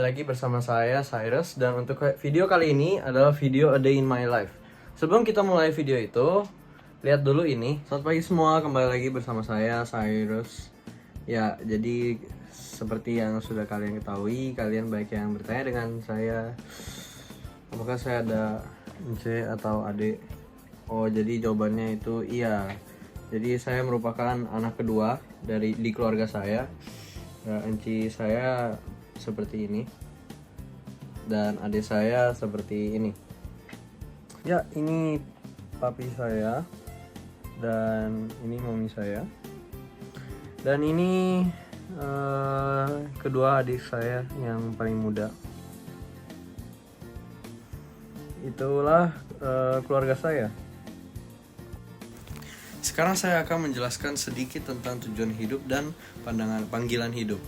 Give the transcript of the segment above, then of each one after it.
lagi bersama saya, Cyrus. Dan untuk video kali ini adalah video A Day in My Life. Sebelum kita mulai video itu, lihat dulu ini. Selamat pagi semua, kembali lagi bersama saya, Cyrus. Ya, jadi seperti yang sudah kalian ketahui, kalian baik yang bertanya dengan saya, apakah saya ada C atau adik? Oh, jadi jawabannya itu iya. Jadi saya merupakan anak kedua di keluarga saya. Enci saya seperti ini dan adik saya seperti ini. Ya, ini papi saya dan ini mami saya. Dan ini kedua adik saya yang paling muda. Itulah keluarga saya. Sekarang saya akan menjelaskan sedikit tentang tujuan hidup dan panggilan hidup.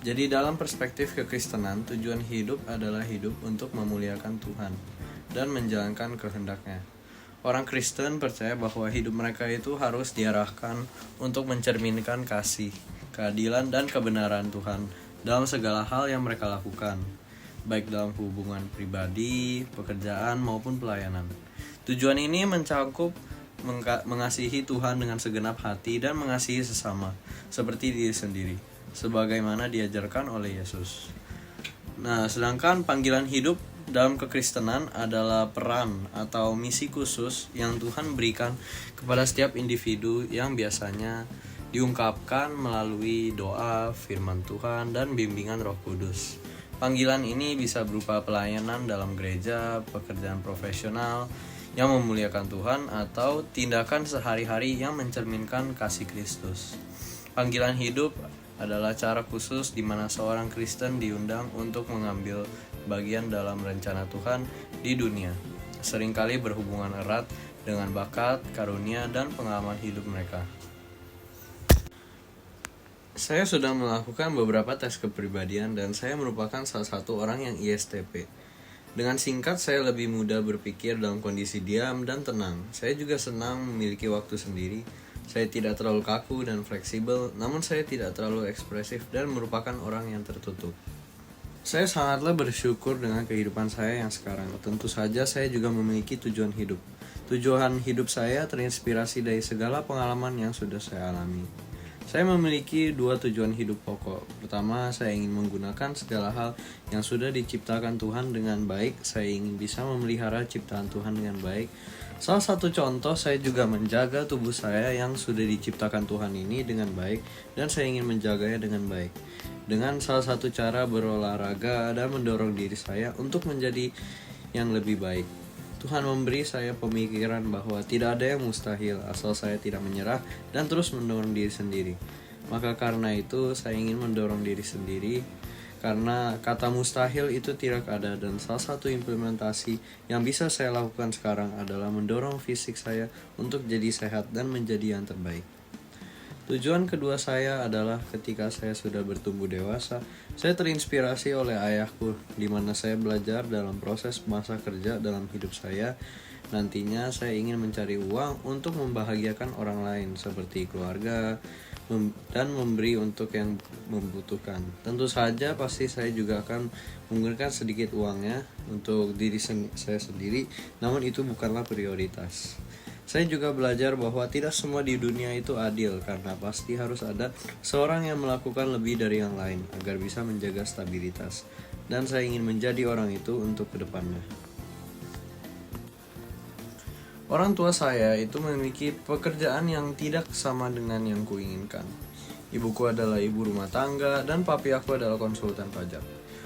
Jadi dalam perspektif kekristenan, tujuan hidup adalah hidup untuk memuliakan Tuhan dan menjalankan kehendak-Nya. Orang Kristen percaya bahwa hidup mereka itu harus diarahkan untuk mencerminkan kasih, keadilan, dan kebenaran Tuhan dalam segala hal yang mereka lakukan, baik dalam hubungan pribadi, pekerjaan, maupun pelayanan. Tujuan ini mencakup mengasihi Tuhan dengan segenap hati dan mengasihi sesama seperti diri sendiri, sebagaimana diajarkan oleh Yesus. Nah, sedangkan panggilan hidup dalam kekristenan adalah peran atau misi khusus yang Tuhan berikan kepada setiap individu yang biasanya diungkapkan melalui doa, firman Tuhan, dan bimbingan Roh Kudus. Panggilan ini bisa berupa pelayanan dalam gereja, pekerjaan profesional yang memuliakan Tuhan, atau tindakan sehari-hari yang mencerminkan kasih Kristus. Panggilan hidup adalah cara khusus di mana seorang Kristen diundang untuk mengambil bagian dalam rencana Tuhan di dunia, seringkali berhubungan erat dengan bakat, karunia, dan pengalaman hidup mereka. Saya sudah melakukan beberapa tes kepribadian dan saya merupakan salah satu orang yang ISTP. Dengan singkat, saya lebih mudah berpikir dalam kondisi diam dan tenang. Saya juga senang memiliki waktu sendiri. Saya tidak terlalu kaku dan fleksibel, namun saya tidak terlalu ekspresif dan merupakan orang yang tertutup. Saya sangatlah bersyukur dengan kehidupan saya yang sekarang. Tentu saja saya juga memiliki tujuan hidup. Tujuan hidup saya terinspirasi dari segala pengalaman yang sudah saya alami. Saya memiliki dua tujuan hidup pokok. Pertama, saya ingin menggunakan segala hal yang sudah diciptakan Tuhan dengan baik. Saya ingin bisa memelihara ciptaan Tuhan dengan baik. Salah satu contoh, saya juga menjaga tubuh saya yang sudah diciptakan Tuhan ini dengan baik, dan saya ingin menjaganya dengan baik. Dengan salah satu cara berolahraga dan mendorong diri saya untuk menjadi yang lebih baik. Tuhan memberi saya pemikiran bahwa tidak ada yang mustahil asal saya tidak menyerah dan terus mendorong diri sendiri. Maka karena itu saya ingin mendorong diri sendiri, karena kata mustahil itu tidak ada, dan salah satu implementasi yang bisa saya lakukan sekarang adalah mendorong fisik saya untuk jadi sehat dan menjadi yang terbaik. Tujuan kedua saya adalah ketika saya sudah bertumbuh dewasa, saya terinspirasi oleh ayahku, di mana saya belajar dalam proses masa kerja dalam hidup saya. Nantinya saya ingin mencari uang untuk membahagiakan orang lain seperti keluarga dan memberi untuk yang membutuhkan. Tentu saja pasti saya juga akan menggunakan sedikit uangnya untuk diri saya sendiri, namun itu bukanlah prioritas. Saya juga belajar bahwa tidak semua di dunia itu adil, karena pasti harus ada seorang yang melakukan lebih dari yang lain agar bisa menjaga stabilitas. Dan saya ingin menjadi orang itu untuk kedepannya. Orang tua saya itu memiliki pekerjaan yang tidak sama dengan yang kuinginkan. Ibuku adalah ibu rumah tangga dan papi aku adalah konsultan pajak.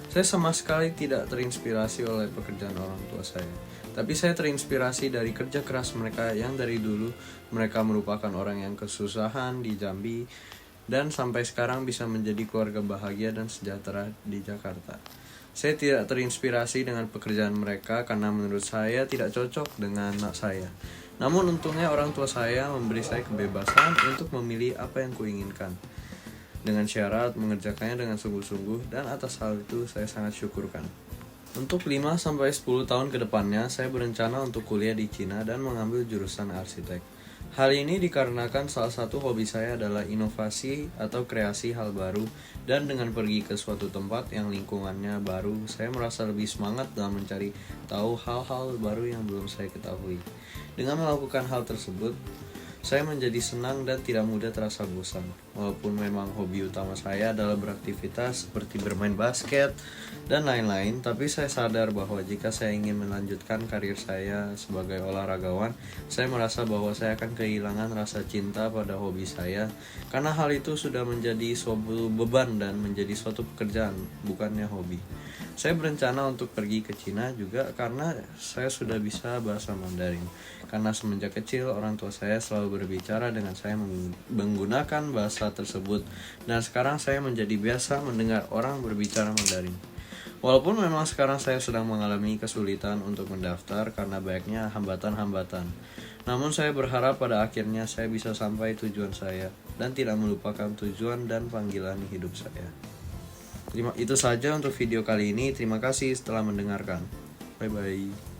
Saya sama sekali tidak terinspirasi oleh pekerjaan orang tua saya. Tapi saya terinspirasi dari kerja keras mereka yang dari dulu mereka merupakan orang yang kesusahan di Jambi dan sampai sekarang bisa menjadi keluarga bahagia dan sejahtera di Jakarta. Saya tidak terinspirasi dengan pekerjaan mereka karena menurut saya tidak cocok dengan anak saya. Namun untungnya orang tua saya memberi saya kebebasan untuk memilih apa yang kuinginkan, dengan syarat mengerjakannya dengan sungguh-sungguh, dan atas hal itu saya sangat syukurkan. Untuk 5-10 tahun ke depannya, saya berencana untuk kuliah di Cina dan mengambil jurusan arsitek. Hal ini dikarenakan salah satu hobi saya adalah inovasi atau kreasi hal baru, dan dengan pergi ke suatu tempat yang lingkungannya baru, saya merasa lebih semangat dalam mencari tahu hal-hal baru yang belum saya ketahui. Dengan melakukan hal tersebut, saya menjadi senang dan tidak mudah terasa bosan. Walaupun memang hobi utama saya adalah beraktivitas seperti bermain basket dan lain-lain, tapi saya sadar bahwa jika saya ingin melanjutkan karir saya sebagai olahragawan, saya merasa bahwa saya akan kehilangan rasa cinta pada hobi saya, karena hal itu sudah menjadi suatu beban dan menjadi suatu pekerjaan, bukannya hobi. Saya berencana untuk pergi ke Cina juga karena saya sudah bisa bahasa Mandarin. Karena semenjak kecil orang tua saya selalu berbicara dengan saya menggunakan bahasa tersebut, dan sekarang saya menjadi biasa mendengar orang berbicara Mandarin. Walaupun memang sekarang saya sedang mengalami kesulitan untuk mendaftar karena banyaknya hambatan-hambatan, namun saya berharap pada akhirnya saya bisa sampai tujuan saya dan tidak melupakan tujuan dan panggilan hidup saya. Itu saja untuk video kali ini. Terima kasih setelah mendengarkan. Bye bye.